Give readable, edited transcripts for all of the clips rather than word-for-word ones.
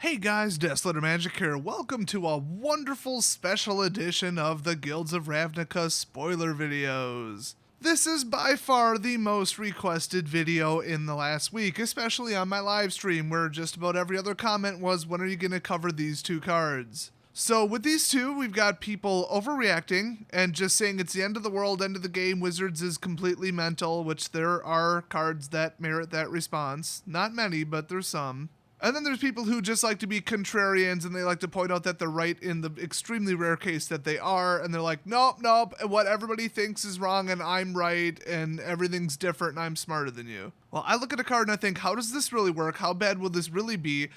Hey guys, Deathletter Magic here. Welcome to a wonderful special edition of the Guilds of Ravnica spoiler videos. This is by far the most requested video in the last week, especially on my live stream where just about every other comment was, when are you going to cover these two cards? So with these two, we've got people overreacting and just saying it's the end of the world, end of the game, Wizards is completely mental, which there are cards that merit that response. Not many, but there's some. And then there's people who just like to be contrarians and they like to point out that they're right in the extremely rare case that they are. And they're like, nope, what everybody thinks is wrong and I'm right and everything's different and I'm smarter than you. Well, I look at a card and I think, how does this really work? How bad will this really be?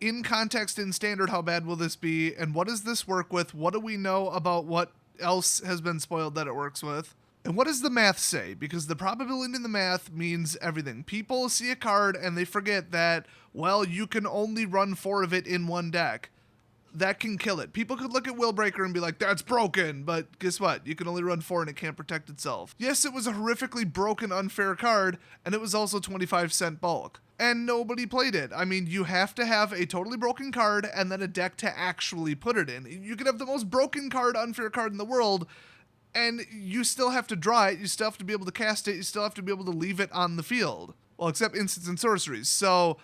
In context, in standard, how bad will this be? And what does this work with? What do we know about what else has been spoiled that it works with? And what does the math say? Because the probability in the math means everything. People see a card and they forget that, well, you can only run 4 of it in one deck. That can kill it. People could look at Willbreaker and be like, that's broken, but guess what? You can only run 4 and it can't protect itself. Yes, it was a horrifically broken, unfair card, and it was also 25-cent bulk. And nobody played it. I mean, you have to have a totally broken card and then a deck to actually put it in. You could have the most broken card, unfair card in the world, and you still have to draw it, you still have to be able to cast it, you still have to be able to leave it on the field. Well, except instants and sorceries. So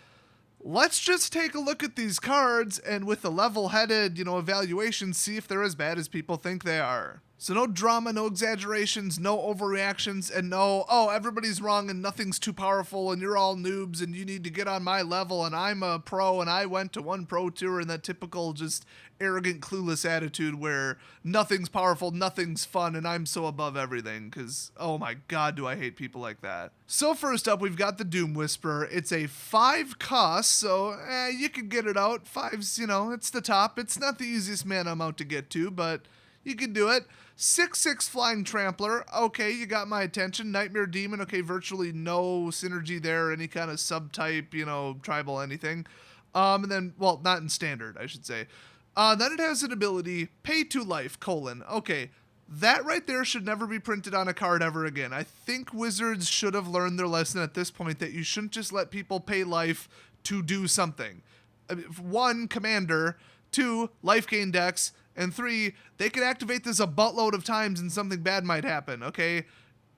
let's just take a look at these cards and with a level-headed, evaluation, see if they're as bad as people think they are. So no drama, no exaggerations, no overreactions, and no, oh, everybody's wrong and nothing's too powerful and you're all noobs and you need to get on my level and I'm a pro and I went to one pro tour, and that typical just arrogant, clueless attitude where nothing's powerful, nothing's fun, and I'm so above everything, because, oh my god, do I hate people like that. So first up, we've got the Doom Whisperer. It's a 5 cost, so you can get it out. 5's, it's the top. It's not the easiest mana amount to get to, but you can do it. 6/6 Flying Trampler. Okay, you got my attention. Nightmare Demon. Okay, virtually no synergy there. Any kind of subtype, tribal anything. And then, well, not in standard, I should say. Then it has an ability, Pay to Life, : Okay, that right there should never be printed on a card ever again. I think Wizards should have learned their lesson at this point that you shouldn't just let people pay life to do something. 1, Commander. 2, life gain decks. And 3, they could activate this a buttload of times and something bad might happen, okay?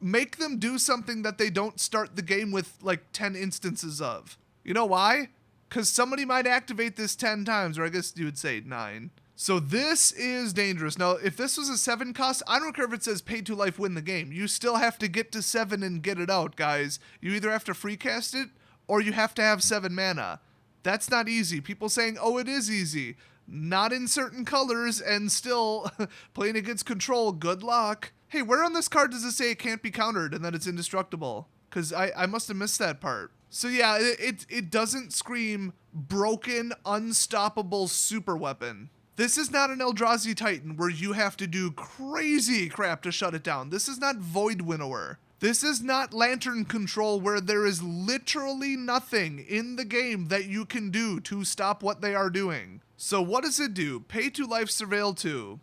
Make them do something that they don't start the game with like 10 instances of. You know why? Because somebody might activate this 10 times, or I guess you would say 9. So this is dangerous. Now, if this was a 7 cost, I don't care if it says pay to life, win the game. You still have to get to 7 and get it out, guys. You either have to free cast it, or you have to have 7 mana. That's not easy. People saying, oh, it is easy. Not in certain colors, and still playing against control, good luck. Hey, where on this card does it say it can't be countered and that it's indestructible? Because I must have missed that part. So yeah, it doesn't scream broken, unstoppable super weapon. This is not an Eldrazi Titan where you have to do crazy crap to shut it down. This is not Void Winnower. This is not Lantern Control where there is literally nothing in the game that you can do to stop what they are doing. So what does it do? Pay to Life, Surveil 2.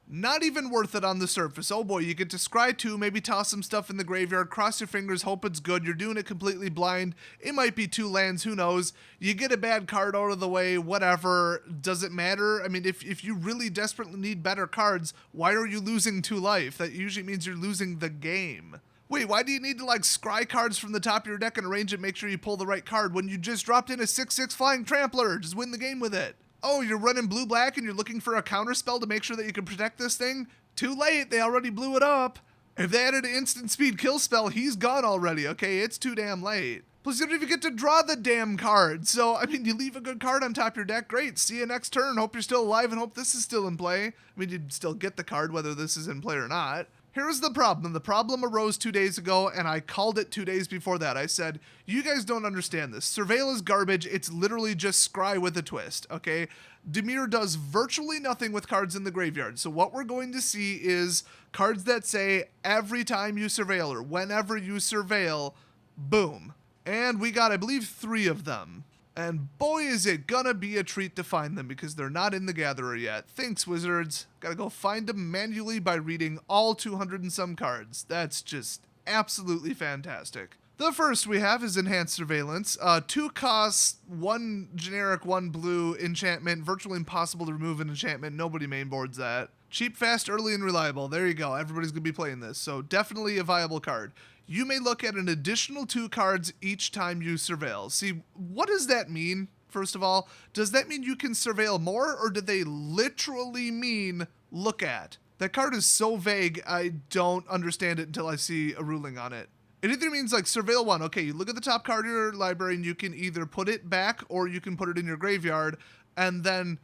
Not even worth it on the surface. Oh boy, you get to scry 2, maybe toss some stuff in the graveyard, cross your fingers, hope it's good. You're doing it completely blind. It might be 2 lands, who knows? You get a bad card out of the way, whatever. Does it matter? I mean, if you really desperately need better cards, why are you losing 2 life? That usually means you're losing the game. Wait, why do you need to scry cards from the top of your deck and arrange it, make sure you pull the right card when you just dropped in a 6/6 Flying Trampler? Just win the game with it. Oh, you're running blue-black and you're looking for a counterspell to make sure that you can protect this thing? Too late, they already blew it up. If they added an instant speed kill spell, he's gone already, okay? It's too damn late. Plus, you don't even get to draw the damn card. So, I mean, you leave a good card on top of your deck, great. See you next turn, hope you're still alive and hope this is still in play. I mean, you'd still get the card whether this is in play or not. Here's the problem. The problem arose 2 days ago, and I called it 2 days before that. I said, you guys don't understand this. Surveil is garbage. It's literally just scry with a twist, okay? Dimir does virtually nothing with cards in the graveyard. So what we're going to see is cards that say every time you surveil or whenever you surveil, boom. And we got, I believe, 3 of them. And boy, is it gonna be a treat to find them because they're not in the Gatherer yet. Thanks, Wizards. Gotta go find them manually by reading all 200 and some cards. That's just absolutely fantastic. The first we have is Enhanced Surveillance. 2 costs, 1 generic, 1 blue enchantment. Virtually impossible to remove an enchantment. Nobody mainboards that. Cheap, fast, early, and reliable. There you go. Everybody's going to be playing this. So definitely a viable card. You may look at an additional 2 cards each time you surveil. See, what does that mean, first of all? Does that mean you can surveil more, or do they literally mean look at? That card is so vague, I don't understand it until I see a ruling on it. It either means like surveil 1. Okay, you look at the top card of your library and you can either put it back or you can put it in your graveyard, and then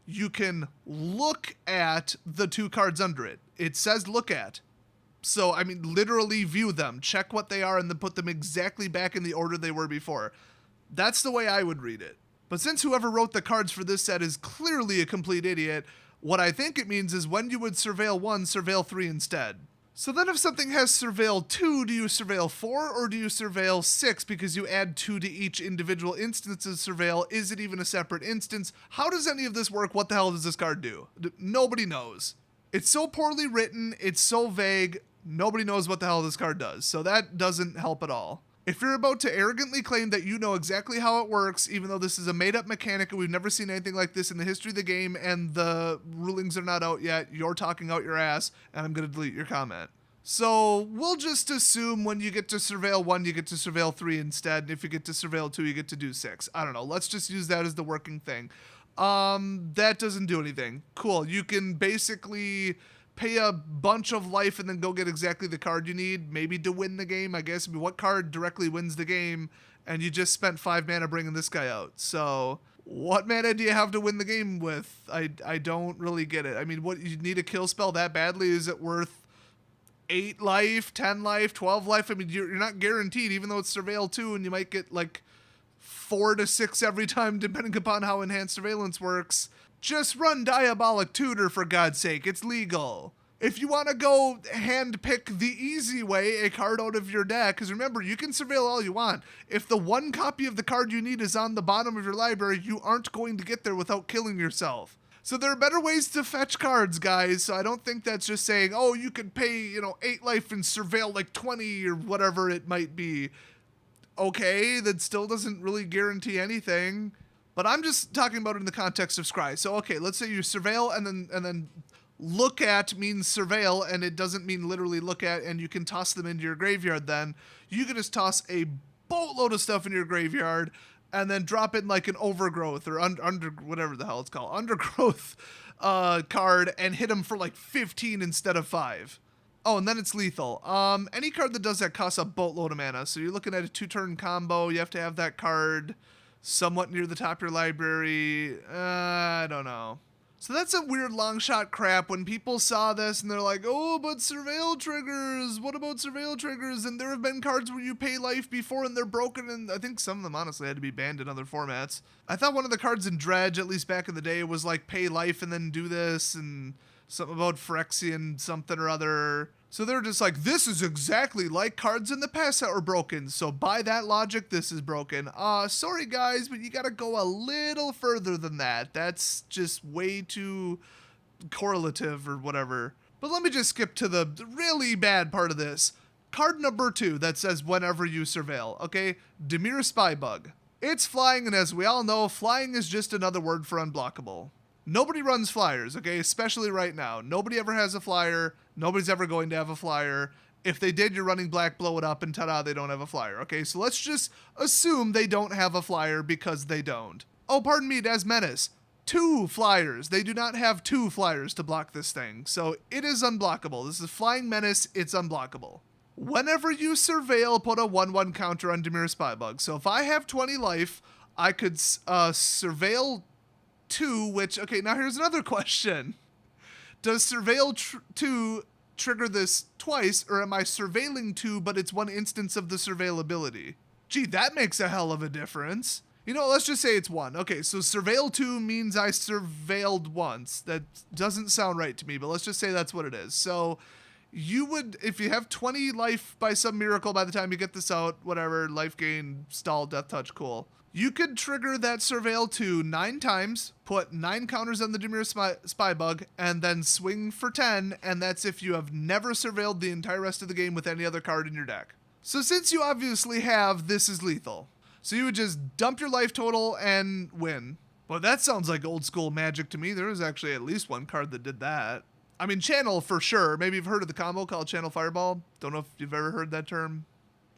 you can look at the 2 cards under it. It says look at. So, I mean, literally view them, check what they are, and then put them exactly back in the order they were before. That's the way I would read it. But since whoever wrote the cards for this set is clearly a complete idiot, what I think it means is when you would surveil 1, surveil 3 instead. So then if something has surveil 2, do you surveil 4 or do you surveil 6 because you add 2 to each individual instance of surveil? Is it even a separate instance? How does any of this work? What the hell does this card do? Nobody knows. It's so poorly written, it's so vague, nobody knows what the hell this card does. So that doesn't help at all. If you're about to arrogantly claim that you know exactly how it works, even though this is a made-up mechanic and we've never seen anything like this in the history of the game and the rulings are not out yet, you're talking out your ass, and I'm going to delete your comment. So we'll just assume when you get to surveil 1, you get to surveil 3 instead, and if you get to surveil 2, you get to do 6. I don't know. Let's just use that as the working thing. That doesn't do anything. Cool. You can basically pay a bunch of life and then go get exactly the card you need, maybe to win the game, I guess. I mean, what card directly wins the game? And you just spent 5 mana bringing this guy out. So what mana do you have to win the game with? I don't really get it. I mean, what, you need a kill spell that badly? Is it worth 8 life, 10 life, 12 life? I mean, you're not guaranteed, even though it's surveil 2 and you might get like 4 to 6 every time, depending upon how enhanced surveillance works. Just run Diabolic Tutor, for God's sake. It's legal. If you want to go handpick the easy way, a card out of your deck, because remember, you can surveil all you want. If the 1 copy of the card you need is on the bottom of your library, you aren't going to get there without killing yourself. So there are better ways to fetch cards, guys. So I don't think that's just saying, oh, you could pay, 8 life and surveil like 20 or whatever it might be. Okay, that still doesn't really guarantee anything. But I'm just talking about it in the context of Scry. So, okay, let's say you surveil and then look at means surveil, and it doesn't mean literally look at, and you can toss them into your graveyard then. You can just toss a boatload of stuff in your graveyard and then drop in like an overgrowth or under whatever the hell it's called, undergrowth card, and hit them for like 15 instead of 5. Oh, and then it's lethal. Any card that does that costs a boatload of mana. So you're looking at a 2-turn combo. You have to have that card somewhat near the top of your library. I don't know. So that's a weird long shot crap when people saw this and they're like, oh, but surveil triggers. What about surveil triggers? And there have been cards where you pay life before and they're broken, and I think some of them honestly had to be banned in other formats. I thought one of the cards in Dredge, at least back in the day, was like pay life and then do this, and something about Phyrexian something or other. So they're just like, this is exactly like cards in the past that were broken. So by that logic, this is broken. Sorry guys, but you gotta go a little further than that. That's just way too correlative or whatever. But let me just skip to the really bad part of this. Card number 2 that says whenever you surveil, okay? Dimir Spybug. It's flying, and as we all know, flying is just another word for unblockable. Nobody runs flyers, okay? Especially right now. Nobody ever has a flyer. Nobody's ever going to have a flyer. If they did, you're running black, blow it up, and ta-da, they don't have a flyer, okay? So let's just assume they don't have a flyer because they don't. Oh, pardon me, it has menace. 2 flyers. They do not have 2 flyers to block this thing. So it is unblockable. This is Flying Menace. It's unblockable. Whenever you surveil, put a 1/1 counter on Dimir Spybug. So if I have 20 life, I could surveil 2, which, okay, now here's another question. Does surveil 2 trigger this twice, or am I surveilling 2, but it's 1 instance of the surveillability? Gee, that makes a hell of a difference. Let's just say it's 1. Okay, so surveil 2 means I surveilled once. That doesn't sound right to me, but let's just say that's what it is. So you would, if you have 20 life by some miracle by the time you get this out, whatever, life gain, stall, death touch, cool. You could trigger that surveil 2 9 times, put 9 counters on the Dimir Spybug, and then swing for 10, and that's if you have never surveilled the entire rest of the game with any other card in your deck. So since you obviously have This Is Lethal, so you would just dump your life total and win. Well, that sounds like old school Magic to me. There was actually at least one card that did that. I mean, Channel for sure. Maybe you've heard of the combo called Channel Fireball. Don't know if you've ever heard that term.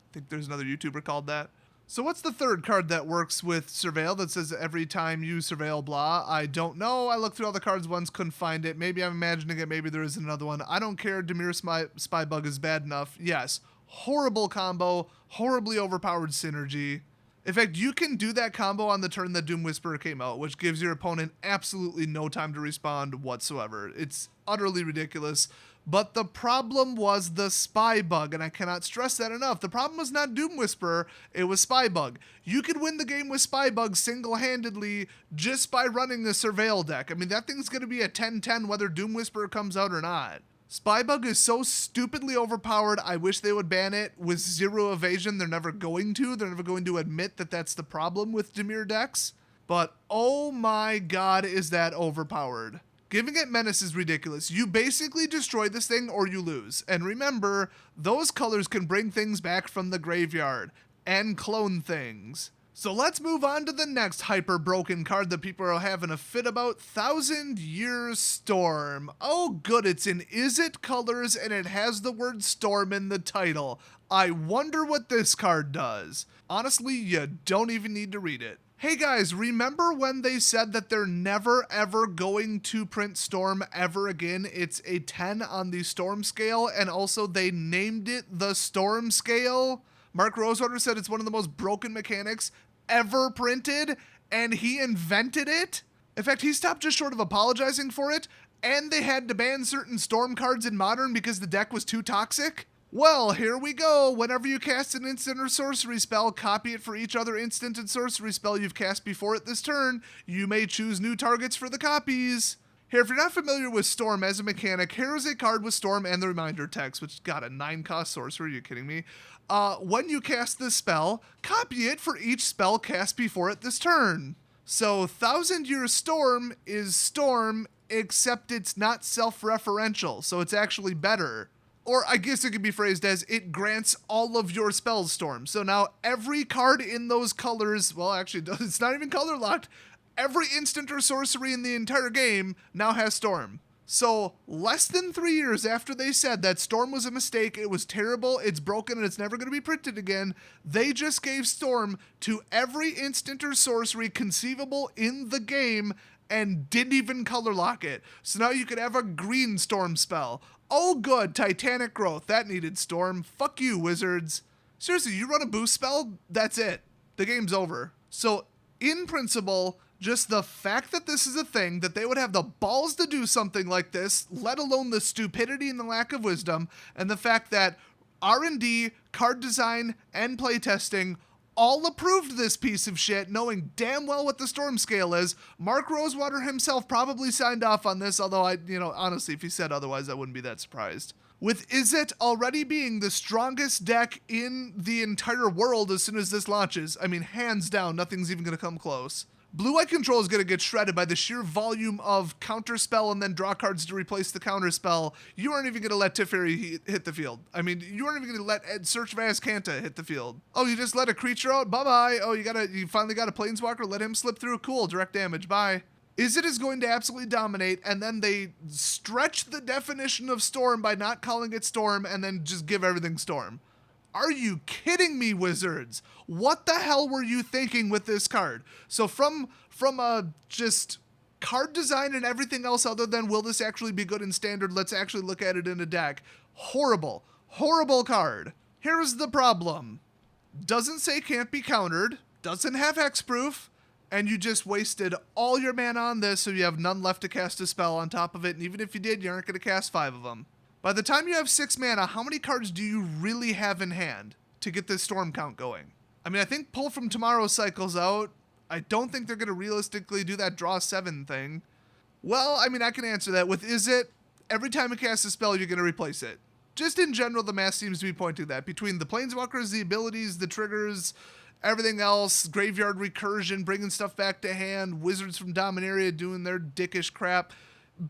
I think there's another YouTuber called that. So what's the third card that works with Surveil that says every time you Surveil blah? I don't know. I looked through all the cards once, couldn't find it. Maybe I'm imagining it. Maybe there is another one. I don't care. Dimir Spybug is bad enough. Yes. Horrible combo. Horribly overpowered synergy. In fact, you can do that combo on the turn that Doom Whisperer came out, which gives your opponent absolutely no time to respond whatsoever. It's utterly ridiculous. But the problem was the Spybug, and I cannot stress that enough. The problem was not Doom Whisperer, it was Spybug. You could win the game with Spybug single-handedly just by running the Surveil deck. I mean, that thing's going to be a 10-10 whether Doom Whisperer comes out or not. Spybug is so stupidly overpowered, I wish they would ban it with zero evasion. They're never going to. They're never going to admit that that's the problem with Dimir decks. But oh my god, is that overpowered. Giving it Menace is ridiculous. You basically destroy this thing or you lose. And remember, those colors can bring things back from the graveyard and clone things. So let's move on to the next hyper broken card that people are having a fit about, 1,000 Year Storm. Oh good, it's in Is It colors and it has the word Storm in the title. I wonder what this card does. Honestly, you don't even need to read it. Hey guys, remember when they said that they're never ever going to print Storm ever again? It's a 10 on the Storm scale, and also they named it the Storm scale. Mark Rosewater said it's one of the most broken mechanics ever printed, and he invented it. In fact, he stopped just short of apologizing for it, and they had to ban certain Storm cards in Modern because the deck was too toxic. Well, here we go. Whenever you cast an instant or sorcery spell, copy it for each other instant and sorcery spell you've cast before it this turn. You may choose new targets for the copies. Here, if you're not familiar with Storm as a mechanic, here is a card with Storm and the reminder text, which got a 9-cost sorcery. Are you kidding me? When you cast this spell, copy it for each spell cast before it this turn. So 1,000 Year Storm is Storm, except it's not self-referential, so it's actually better. Or I guess it could be phrased as it grants all of your spells Storm. So now every card in those colors, well actually it's not even color locked, every instant or sorcery in the entire game now has Storm. So less than 3 years after they said that Storm was a mistake, it was terrible, it's broken, and it's never going to be printed again, they just gave Storm to every instant or sorcery conceivable in the game and didn't even color lock it. So now you could have a green Storm spell. Oh good, Titanic Growth, that needed Storm. Fuck you, Wizards. Seriously, you run a boost spell, that's it. The game's over. So, in principle, just the fact that this is a thing, that they would have the balls to do something like this, let alone the stupidity and the lack of wisdom, and the fact that R&D, card design, and playtesting all approved this piece of shit, knowing damn well what the Storm scale is. Mark Rosewater himself probably signed off on this, although honestly, if he said otherwise, I wouldn't be that surprised. With Izzet already being the strongest deck in the entire world as soon as this launches, I mean, hands down, nothing's even going to come close. Blue-Eye Control is going to get shredded by the sheer volume of counterspell and then draw cards to replace the counterspell. You aren't even going to let Teferi hit the field. I mean, you aren't even going to let Search Vast Canta hit the field. Oh, you just let a creature out? Bye-bye. Oh, you finally got a Planeswalker? Let him slip through? Cool, direct damage. Bye. Izzet is going to absolutely dominate, and then they stretch the definition of Storm by not calling it Storm and then just give everything Storm. Are you kidding me, Wizards? What the hell were you thinking with this card? So from just card design and everything else other than will this actually be good in Standard, let's actually look at it in a deck. Horrible, horrible card. Here's the problem. Doesn't say can't be countered, doesn't have hexproof, and you just wasted all your mana on this so you have none left to cast a spell on top of it, and even if you did, you aren't going to cast 5 of them. By the time you have 6 mana, how many cards do you really have in hand to get this Storm count going? I mean, I think Pull from Tomorrow cycles out. I don't think they're going to realistically do that draw 7 thing. Well, I mean, I can answer that. With Izzet, every time you cast a spell, you're going to replace it. Just in general, the math seems to be pointing that. Between the Planeswalkers, the abilities, the triggers, everything else, graveyard recursion, bringing stuff back to hand, Wizards from Dominaria doing their dickish crap,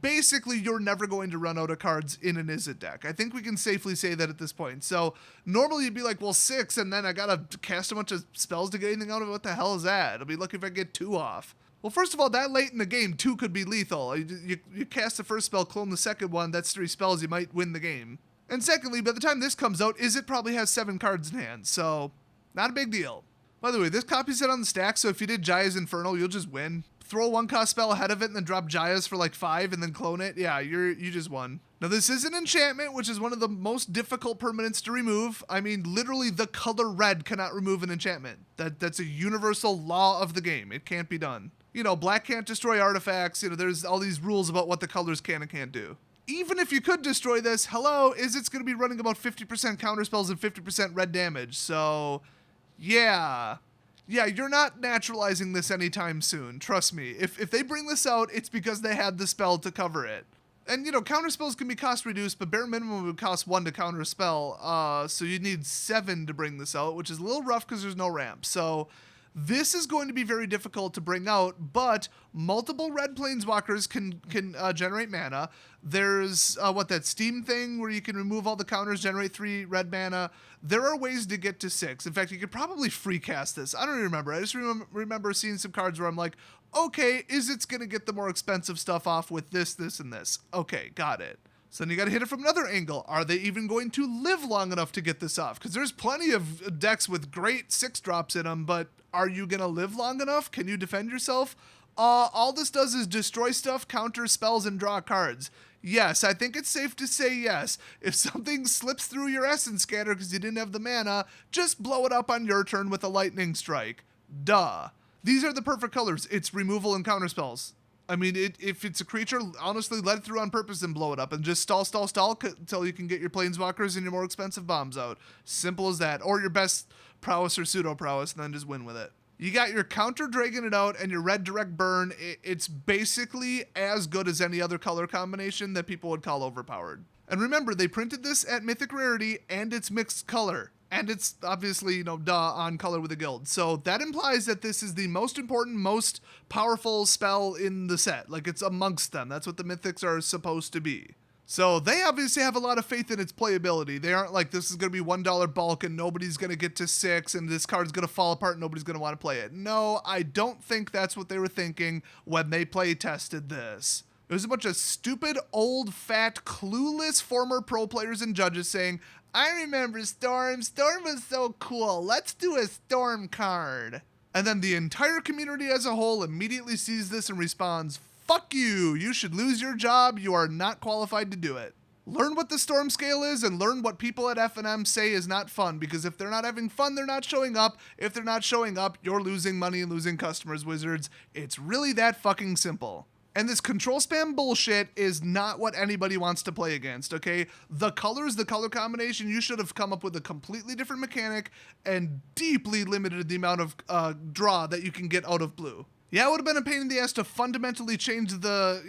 basically you're never going to run out of cards in an Izzet deck. I think we can safely say that at this point. So normally you'd be like, well, 6, and then I gotta cast a bunch of spells to get anything out of it. What the hell is that? I'll be lucky if I get 2 off. Well, first of all, that late in the game, 2 could be lethal. You cast the first spell, clone the second one, that's 3 spells, you might win the game. And secondly, by the time this comes out, Izzet probably has 7 cards in hand, so not a big deal. By the way, this copy's set on the stack, so if you did Jaya's Infernal, you'll just win. Throw a 1-cost spell ahead of it and then drop Jaya's for like 5 and then clone it. Yeah, you just won. Now this is an enchantment, which is one of the most difficult permanents to remove. I mean, literally the color red cannot remove an enchantment. That's a universal law of the game. It can't be done. You know, black can't destroy artifacts. You know, there's all these rules about what the colors can and can't do. Even if you could destroy this, hello, Izzet's going to be running about 50% counterspells and 50% red damage. So, yeah, you're not naturalizing this anytime soon. Trust me. If they bring this out, it's because they had the spell to cover it. And, you know, counterspells can be cost reduced, but bare minimum would cost 1 to counter a spell. So you'd need 7 to bring this out, which is a little rough because there's no ramp. So this is going to be very difficult to bring out, but multiple red planeswalkers can generate mana. There's that Steam thing where you can remove all the counters, generate 3 red mana. There are ways to get to 6. In fact, you could probably free cast this. I don't even remember. I just remember seeing some cards where I'm like, okay, Izzet's going to get the more expensive stuff off with this, this, and this. Okay, got it. So then you got to hit it from another angle. Are they even going to live long enough to get this off? Because there's plenty of decks with great 6-drops in them, but are you going to live long enough? Can you defend yourself? All this does is destroy stuff, counter spells, and draw cards. Yes, I think it's safe to say yes. If something slips through your Essence Scatter because you didn't have the mana, just blow it up on your turn with a Lightning Strike. Duh. These are the perfect colors. It's removal and counter spells. I mean, if it's a creature, honestly, let it through on purpose and blow it up. And just stall until you can get your planeswalkers and your more expensive bombs out. Simple as that. Or your best prowess or pseudo prowess, and then just win with it. You got your counter Dragon It Out and your red direct burn. It's basically as good as any other color combination that people would call overpowered. And remember, they printed this at Mythic Rarity, and it's mixed color. And it's obviously, on color with a guild. So that implies that this is the most important, most powerful spell in the set. Like, it's amongst them. That's what the mythics are supposed to be. So they obviously have a lot of faith in its playability. They aren't like, this is going to be $1 bulk and nobody's going to get to 6 and this card's going to fall apart and nobody's going to want to play it. No, I don't think that's what they were thinking when they play tested this. It was a bunch of stupid, old, fat, clueless former pro players and judges saying, I remember Storm. Storm was so cool. Let's do a Storm card. And then the entire community as a whole immediately sees this and responds, fuck you. You should lose your job. You are not qualified to do it. Learn what the Storm scale is and learn what people at F&M say is not fun, because if they're not having fun, they're not showing up. If they're not showing up, you're losing money and losing customers, Wizards. It's really that fucking simple. And this control spam bullshit is not what anybody wants to play against, okay? The colors, the color combination, you should have come up with a completely different mechanic and deeply limited the amount of draw that you can get out of blue. Yeah, it would have been a pain in the ass to fundamentally change the,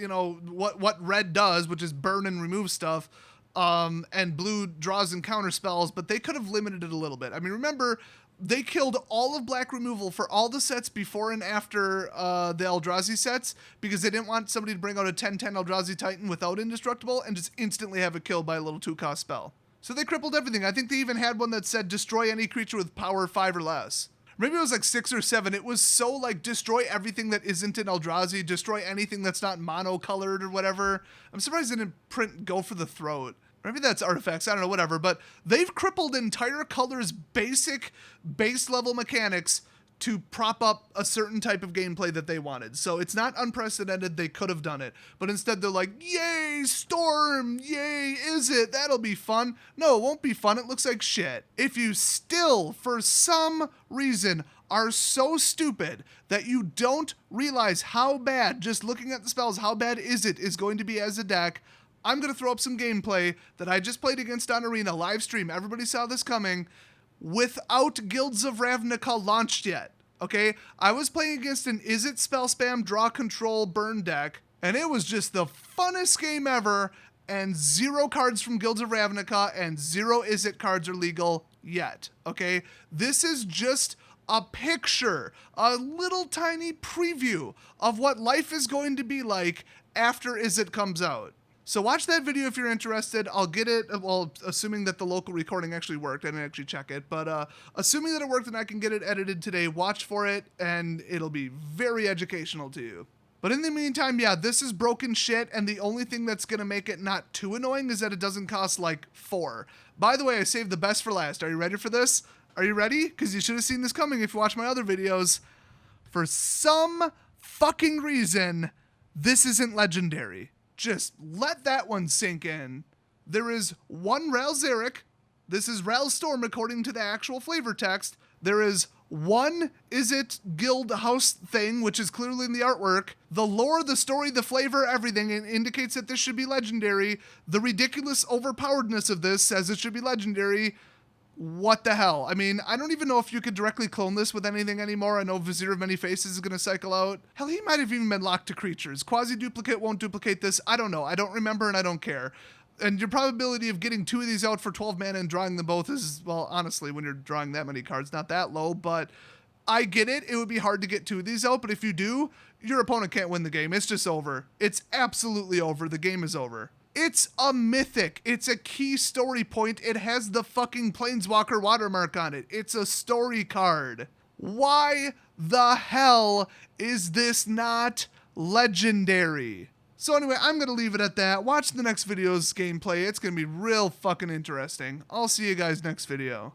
what red does, which is burn and remove stuff, and blue draws and counter spells, but they could have limited it a little bit. I mean, remember, they killed all of black removal for all the sets before and after the Eldrazi sets because they didn't want somebody to bring out a 10/10 Eldrazi Titan without Indestructible and just instantly have it killed by a little 2-cost spell. So they crippled everything. I think they even had one that said destroy any creature with power 5 or less. Maybe it was like 6 or 7. It was so like destroy everything that isn't in Eldrazi, destroy anything that's not mono-colored or whatever. I'm surprised they didn't print Go for the Throat. Maybe that's artifacts, I don't know, whatever. But they've crippled entire colors' basic base level mechanics to prop up a certain type of gameplay that they wanted. So it's not unprecedented, they could have done it. But instead they're like, yay, Storm, yay, Izzet, that'll be fun. No, it won't be fun, it looks like shit. If you still, for some reason, are so stupid that you don't realize how bad, just looking at the spells, how bad Izzet is going to be as a deck, I'm going to throw up some gameplay that I just played against on Arena live stream. Everybody saw this coming without Guilds of Ravnica launched yet. Okay, I was playing against an Izzet spell spam, draw control, burn deck, and it was just the funnest game ever, and 0 cards from Guilds of Ravnica and 0 Izzet cards are legal yet. Okay, this is just a picture, a little tiny preview of what life is going to be like after Izzet comes out. So watch that video if you're interested. I'll get it, well, assuming that the local recording actually worked. I didn't actually check it, but assuming that it worked and I can get it edited today, watch for it, and it'll be very educational to you. But in the meantime, yeah, this is broken shit, and the only thing that's gonna make it not too annoying is that it doesn't cost like 4. By the way, I saved the best for last. Are you ready for this? Are you ready? Because you should have seen this coming if you watch my other videos. For some fucking reason, this isn't legendary. Just let that one sink in. There is one Ral Zarek. This is Ral Storm according to the actual flavor text. There is one Izzet guild house thing, which is clearly in the artwork. The lore, the story, the flavor, everything indicates that this should be legendary. The ridiculous overpoweredness of this says it should be legendary. What the hell? I mean, I don't even know if you could directly clone this with anything anymore. I know Vizier of Many Faces is going to cycle out. Hell, he might have even been locked to creatures. Quasi-duplicate won't duplicate this. I don't know. I don't remember and I don't care. And your probability of getting 2 of these out for 12 mana and drawing them both is, well, honestly, when you're drawing that many cards, not that low, but I get it. It would be hard to get 2 of these out, but if you do, your opponent can't win the game. It's just over. It's absolutely over. The game is over. It's a mythic. It's a key story point. It has the fucking Planeswalker watermark on it. It's a story card. Why the hell is this not legendary? So anyway, I'm going to leave it at that. Watch the next video's gameplay. It's going to be real fucking interesting. I'll see you guys next video.